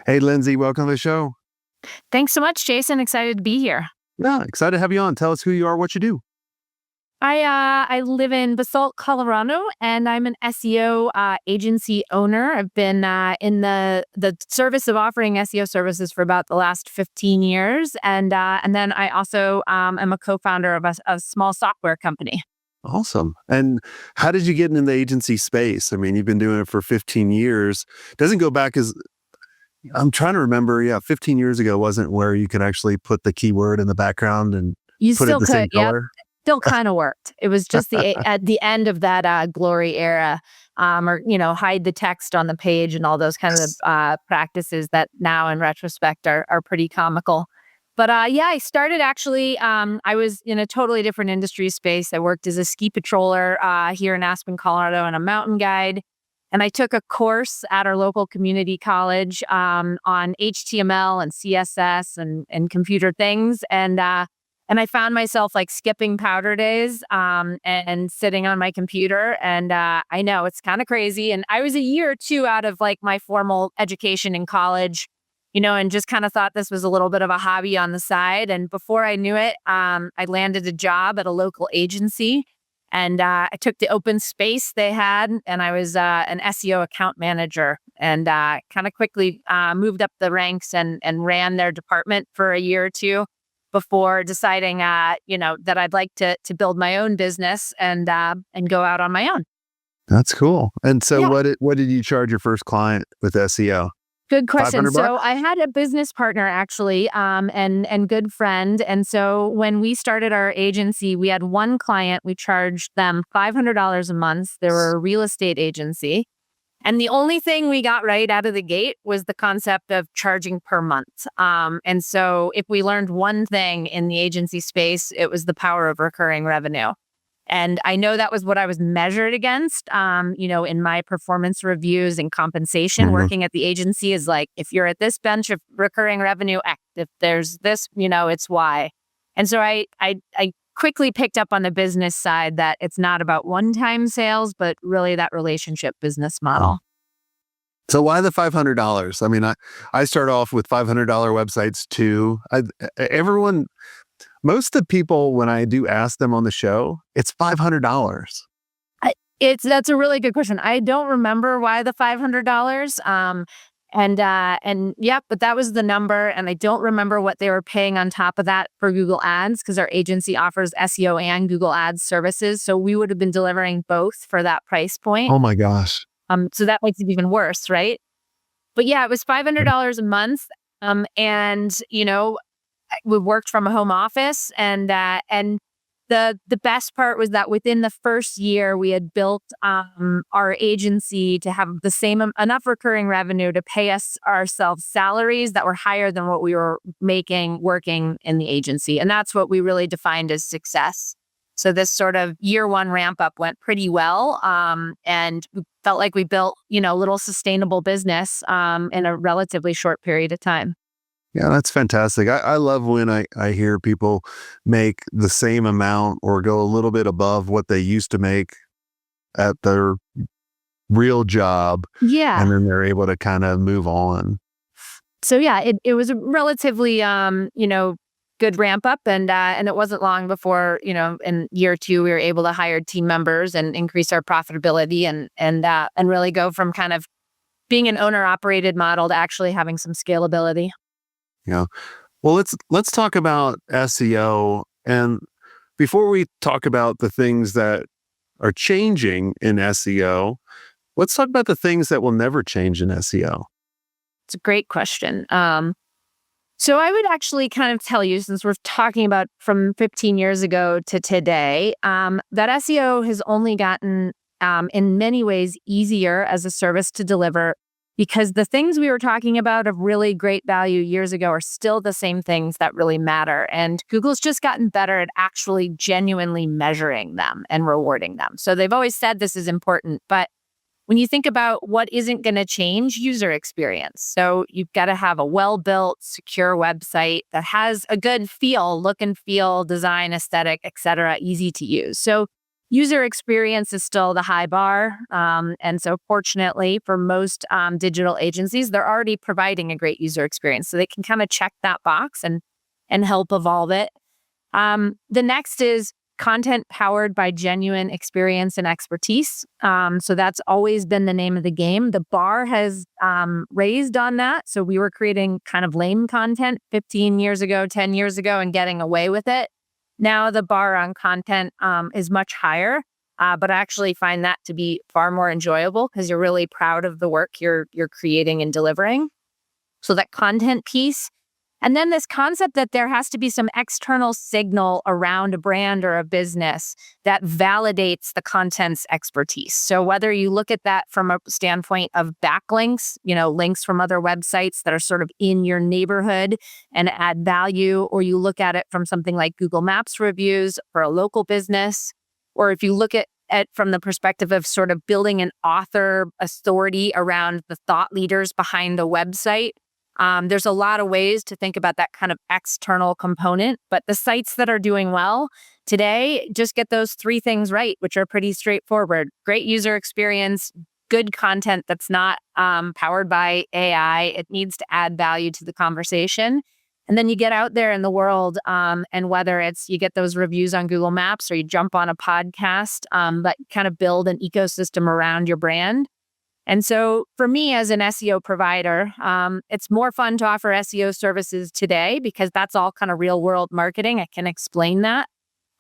Hey, Lindsay, welcome to the show. Thanks so much, Jason. Excited to be here. Yeah, excited to have you on. Tell us who you are, what you do. I live in Basalt, Colorado, and I'm an SEO agency owner. I've been in the service of offering SEO services for about the last 15 years, and then I also am a co-founder of a small software company. Awesome. And how did you get into the agency space? I mean, you've been doing it for 15 years. Doesn't go back as I'm trying to remember. Yeah, 15 years ago wasn't where you could actually put the keyword in the background and You put it still the same could, yep. color. Still kind of worked. It was just at the end of that glory era, or hide the text on the page and all those kinds of practices that now in retrospect are pretty comical. But yeah, I started actually. I was in a totally different industry space. I worked as a ski patroller here in Aspen, Colorado, and a mountain guide. And I took a course at our local community college on HTML and CSS and computer things. And I found myself like skipping powder days and sitting on my computer. And I know it's kind of crazy. And I was a year or two out of like my formal education in college, and just kind of thought this was a little bit of a hobby on the side. And before I knew it, I landed a job at a local agency. And I took the open space they had, and I was an SEO account manager, and kind of quickly moved up the ranks and ran their department for a year or two before deciding, that I'd like to build my own business and go out on my own. That's cool. And so Yeah, what did you charge your first client with SEO? good question. 500 So bucks? I had a business partner actually, and good friend. And so when we started our agency, we had one client. We charged them $500 a month. They were a real estate agency. And the only thing we got right out of the gate was the concept of charging per month. And so if we learned one thing in the agency space, it was the power of recurring revenue. And I know that was what I was measured against, in my performance reviews and compensation. Mhm. Working at the agency is like, if you're at this bench of recurring revenue, X. If there's this, it's Y. And so I quickly picked up on the business side that it's not about one-time sales, but really that relationship business Oh. model. So why the $500? I mean, I start off with $500 websites too. Everyone, most of the people, when I do ask them on the show, it's $500. That's a really good question. I don't remember why the $500. And yeah, but that was the number. And I don't remember what they were paying on top of that for Google Ads, because our agency offers SEO and Google Ads services. So we would have been delivering both for that price point. Oh my gosh. So that makes it even worse, right? But yeah, it was $500 a month. And we worked from a home office, and the best part was that within the first year we had built our agency to have the same enough recurring revenue to pay us ourselves salaries that were higher than what we were making working in the agency, and that's what we really defined as success. So this sort of year one ramp up went pretty well, and we felt like we built a little sustainable business in a relatively short period of time. Yeah, that's fantastic. I love when I hear people make the same amount or go a little bit above what they used to make at their real job, Yeah. and then they're able to kind of move on. So yeah, it was a relatively good ramp up, and it wasn't long before in year two we were able to hire team members and increase our profitability and really go from kind of being an owner operated model to actually having some scalability. Yeah. Well, let's talk about SEO. And before we talk about the things that are changing in SEO, let's talk about the things that will never change in SEO. It's a great question. So I would actually kind of tell you, since we're talking about from 15 years ago to today, that SEO has only gotten, in many ways, easier as a service to deliver, because the things we were talking about of really great value years ago are still the same things that really matter. And Google's just gotten better at actually genuinely measuring them and rewarding them. So they've always said this is important, but when you think about what isn't going to change, user experience. So you've got to have a well-built, secure website that has a good feel, look and feel, design, aesthetic, et cetera, easy to use. So user experience is still the high bar. And so fortunately for most digital agencies, they're already providing a great user experience. So they can kind of check that box and help evolve it. The next is content powered by genuine experience and expertise. So that's always been the name of the game. The bar has raised on that. So we were creating kind of lame content 15 years ago, 10 years ago, and getting away with it. Now the bar on content is much higher, but I actually find that to be far more enjoyable because you're really proud of the work you're creating and delivering. So that content piece. And then this concept that there has to be some external signal around a brand or a business that validates the content's expertise. So whether you look at that from a standpoint of backlinks, links from other websites that are sort of in your neighborhood and add value, or you look at it from something like Google Maps reviews for a local business, or if you look at from the perspective of sort of building an author authority around the thought leaders behind the website. There's a lot of ways to think about that kind of external component, but the sites that are doing well today just get those three things right, which are pretty straightforward. Great user experience, good content that's not powered by AI. It needs to add value to the conversation. And then you get out there in the world, and whether it's you get those reviews on Google Maps or you jump on a podcast, but kind of build an ecosystem around your brand. And so for me as an SEO provider, it's more fun to offer SEO services today because that's all kind of real world marketing. I can explain that.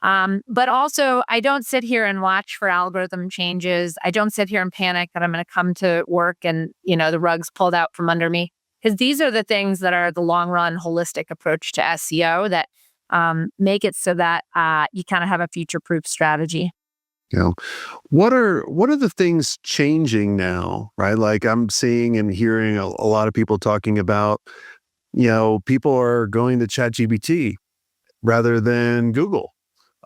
But also, I don't sit here and watch for algorithm changes. I don't sit here and panic that I'm going to come to work and, the rug's pulled out from under me. Because these are the things that are the long run holistic approach to SEO that make it so that you kind of have a future proof strategy. What are the things changing now, right? Like I'm seeing and hearing a lot of people talking about, people are going to ChatGPT rather than Google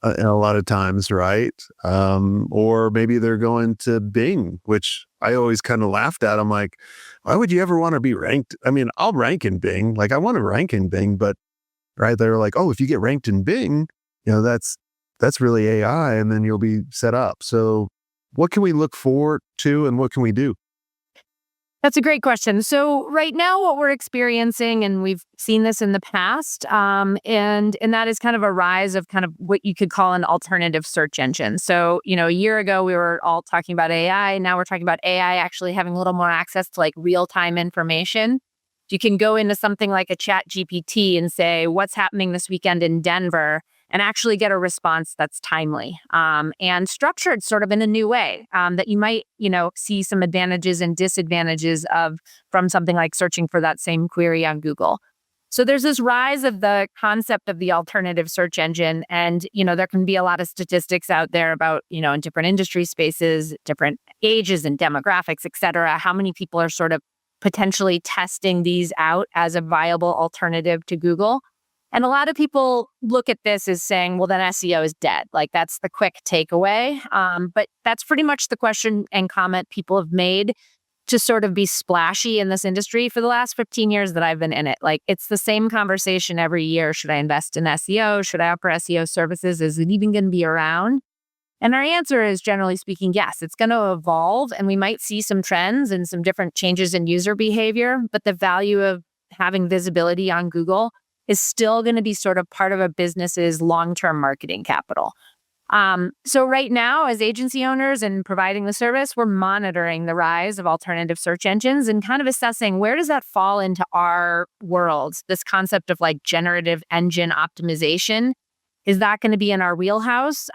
a lot of times, right? Or maybe they're going to Bing, which I always kind of laughed at. I'm like, why would you ever want to be ranked? I mean, I'll rank in Bing. Like I want to rank in Bing, but right, they're like, oh, if you get ranked in Bing, that's really AI, and then you'll be set up. So what can we look forward to and what can we do? That's a great question. So right now what we're experiencing, and we've seen this in the past, and that is kind of a rise of kind of what you could call an alternative search engine. So, a year ago we were all talking about AI. Now we're talking about AI actually having a little more access to like real-time information. You can go into something like a Chat GPT and say, what's happening this weekend in Denver? And actually get a response that's timely and structured sort of in a new way that you might, see some advantages and disadvantages of from something like searching for that same query on Google. So there's this rise of the concept of the alternative search engine. And, there can be a lot of statistics out there about, in different industry spaces, different ages and demographics, et cetera, how many people are sort of potentially testing these out as a viable alternative to Google. And a lot of people look at this as saying, well, then SEO is dead. Like that's the quick takeaway. But that's pretty much the question and comment people have made to sort of be splashy in this industry for the last 15 years that I've been in it. Like it's the same conversation every year. Should I invest in SEO? Should I offer SEO services? Is it even going to be around? And our answer is generally speaking, yes, it's going to evolve and we might see some trends and some different changes in user behavior. But the value of having visibility on Google is still going to be sort of part of a business's long-term marketing capital. So right now, as agency owners and providing the service, we're monitoring the rise of alternative search engines and kind of assessing where does that fall into our world? This concept of like generative engine optimization. Is that going to be in our wheelhouse?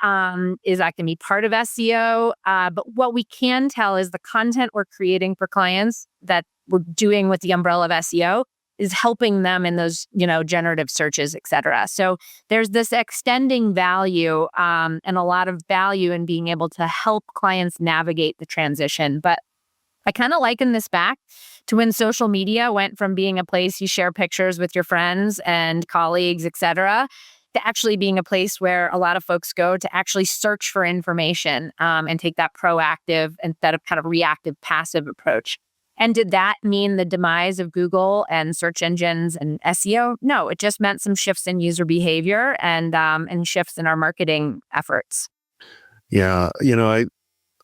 Is that going to be part of SEO? But what we can tell is the content we're creating for clients that we're doing with the umbrella of SEO is helping them in those, generative searches, et cetera. So there's this extending value and a lot of value in being able to help clients navigate the transition. But I kind of liken this back to when social media went from being a place you share pictures with your friends and colleagues, et cetera, to actually being a place where a lot of folks go to actually search for information and take that proactive instead of kind of reactive, passive approach. And did that mean the demise of Google and search engines and SEO? No, it just meant some shifts in user behavior and shifts in our marketing efforts. Yeah.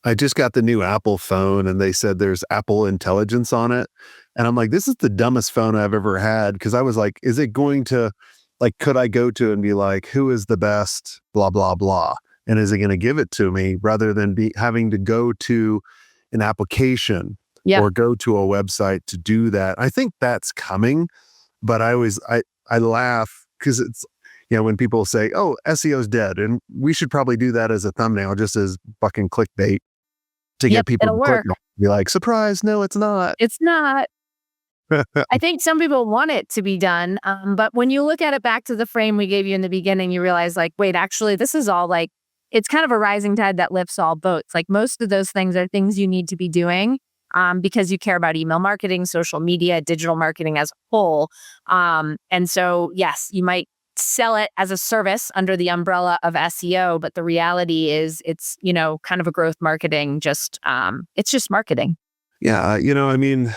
I just got the new Apple phone and they said there's Apple Intelligence on it. And I'm like, this is the dumbest phone I've ever had. Cause I was like, is it going to, like, could I go to and be like, who is the best, blah, blah, blah? And is it going to give it to me rather than having to go to an application Yep. or go to a website to do that? I think that's coming, but I laugh because it's, when people say, oh, SEO's dead, and we should probably do that as a thumbnail, just as fucking clickbait to Yep, get people it'll to click work. on it. Be like, surprise, no, it's not. It's not. I think some people want it to be done, but when you look at it back to the frame we gave you in the beginning, you realize like, wait, actually, this is all like, it's kind of a rising tide that lifts all boats. Like most of those things are things you need to be doing because you care about email marketing, social media, digital marketing as a whole. And so, yes, you might sell it as a service under the umbrella of SEO, but the reality is it's, kind of a growth marketing, it's just marketing. Yeah, I mean,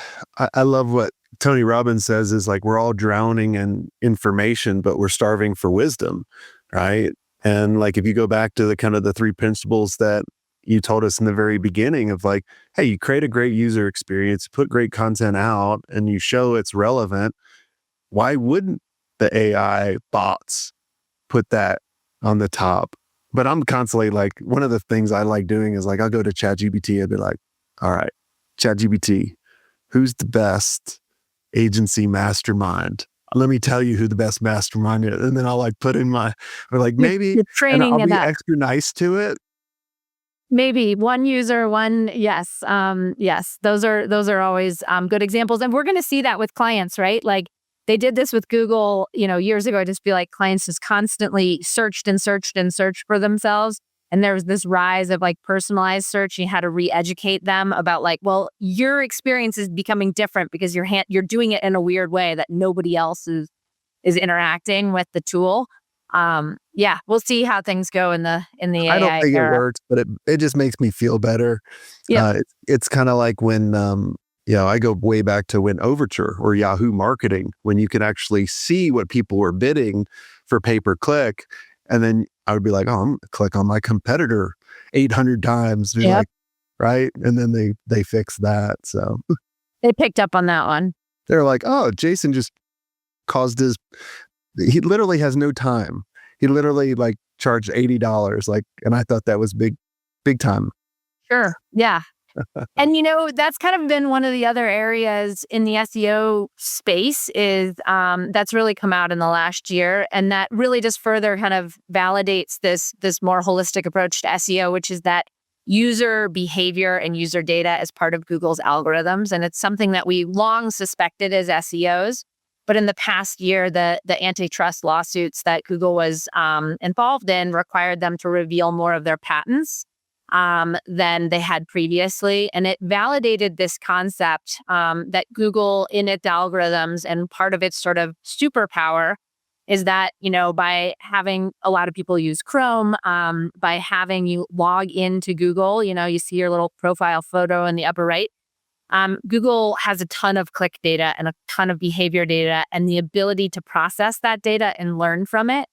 I love what Tony Robbins says is like, we're all drowning in information, but we're starving for wisdom, right? And like, if you go back to the kind of the three principles that you told us in the very beginning of like, hey, you create a great user experience, put great content out, and you show it's relevant. Why wouldn't the AI bots put that on the top? But I'm constantly like, one of the things I like doing is like, I'll go to ChatGPT and be like, all right, ChatGPT, who's the best agency mastermind? Let me tell you who the best mastermind is. And then I'll like put in or like You're, maybe, you're and training I'll it be up. extra nice to it. Maybe one user, yes. Yes, those are always good examples. And we're going to see that with clients, right? Like they did this with Google, years ago. Just be like clients just constantly searched and searched and searched for themselves. And there was this rise of like personalized search. You had to re-educate them about like, well, your experience is becoming different because you're doing it in a weird way that nobody else is interacting with the tool. Yeah, we'll see how things go in the I don't AI think it era. works, but it just makes me feel better. Yep. It's kind of like when, I go way back to when Overture or Yahoo Marketing, when you could actually see what people were bidding for pay per click. And then I would be like, oh, I'm gonna click on my competitor 800 times, be Yep. like, right. And then they fix that. So They picked up on that one. they're like, oh, Jason just he literally has no time. He literally like charged $80. Like, and I thought that was big, big time. Sure. Yeah. And that's kind of been one of the other areas in the SEO space is that's really come out in the last year. And that really just further kind of validates this more holistic approach to SEO, which is that user behavior and user data as part of Google's algorithms. And it's something that we long suspected as SEOs. But in the past year, the antitrust lawsuits that Google was involved in required them to reveal more of their patents than they had previously. And it validated this concept that Google in its algorithms and part of its sort of superpower is that, by having a lot of people use Chrome, by having you log into Google, you see your little profile photo in the upper right. Google has a ton of click data and a ton of behavior data and the ability to process that data and learn from it.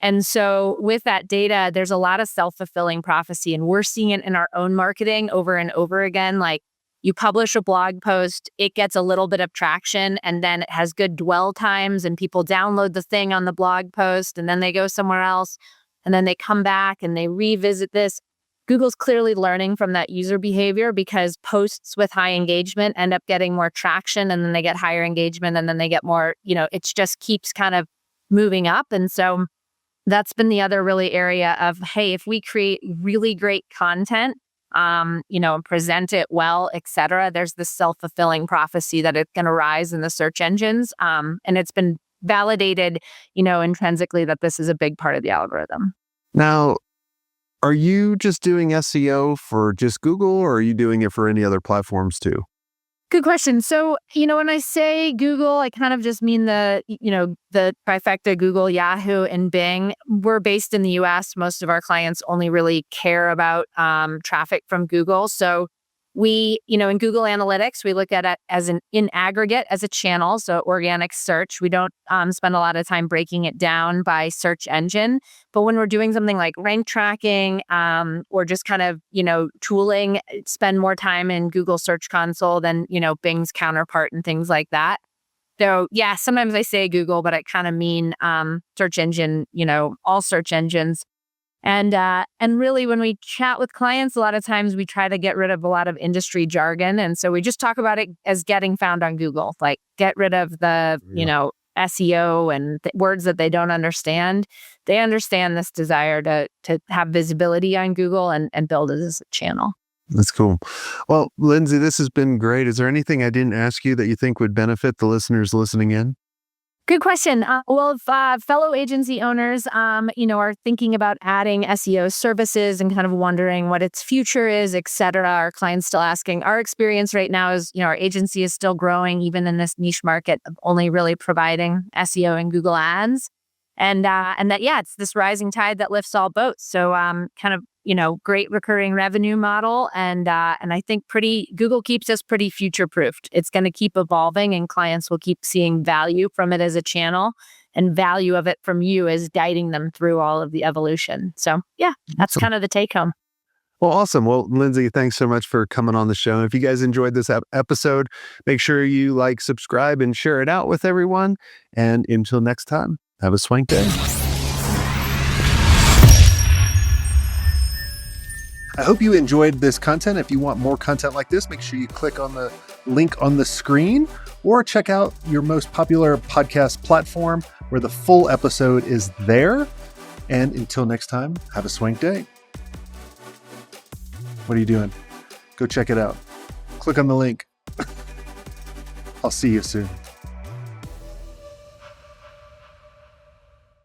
And so with that data, there's a lot of self-fulfilling prophecy. And we're seeing it in our own marketing over and over again. Like you publish a blog post, it gets a little bit of traction and then it has good dwell times and people download the thing on the blog post and then they go somewhere else and then they come back and they revisit this. Google's clearly learning from that user behavior because posts with high engagement end up getting more traction and then they get higher engagement and then they get more, it just keeps kind of moving up. And so that's been the other really area of, hey, if we create really great content, and present it well, et cetera, there's this self-fulfilling prophecy that it's going to rise in the search engines. And it's been validated, intrinsically that this is a big part of the algorithm. Now, are you just doing SEO for just Google or are you doing it for any other platforms too? Good question. So, when I say Google, I kind of just mean the trifecta, Google, Yahoo, and Bing. We're based in the US. Most of our clients only really care about traffic from Google. So We, in Google Analytics, we look at it as in aggregate as a channel. So organic search, we don't spend a lot of time breaking it down by search engine. But when we're doing something like rank tracking or just kind of, tooling, spend more time in Google Search Console than, Bing's counterpart and things like that. So yeah, sometimes I say Google, but I kind of mean search engine, all search engines. And really, when we chat with clients, a lot of times we try to get rid of a lot of industry jargon, and so we just talk about it as getting found on Google. Like, get rid of the SEO and words that they don't understand. They understand this desire to have visibility on Google and build it as a channel. That's cool. Well, Lindsay, this has been great. Is there anything I didn't ask you that you think would benefit the listeners listening in? Good question. Well, if fellow agency owners, are thinking about adding SEO services and kind of wondering what its future is, et cetera, our clients still asking. Our experience right now is, our agency is still growing, even in this niche market of only really providing SEO and Google Ads, and that it's this rising tide that lifts all boats. So, kind of. Great recurring revenue model. And I think Google keeps us pretty future-proofed. It's going to keep evolving and clients will keep seeing value from it as a channel and value of it from you as guiding them through all of the evolution. So yeah, that's kind of the take home. Well, awesome. Well, Lindsay, thanks so much for coming on the show. If you guys enjoyed this episode, make sure you like, subscribe, and share it out with everyone. And until next time, have a swank day. I hope you enjoyed this content. If you want more content like this, make sure you click on the link on the screen or check out your most popular podcast platform where the full episode is there. And until next time, have a swank day. What are you doing? Go check it out. Click on the link. I'll see you soon.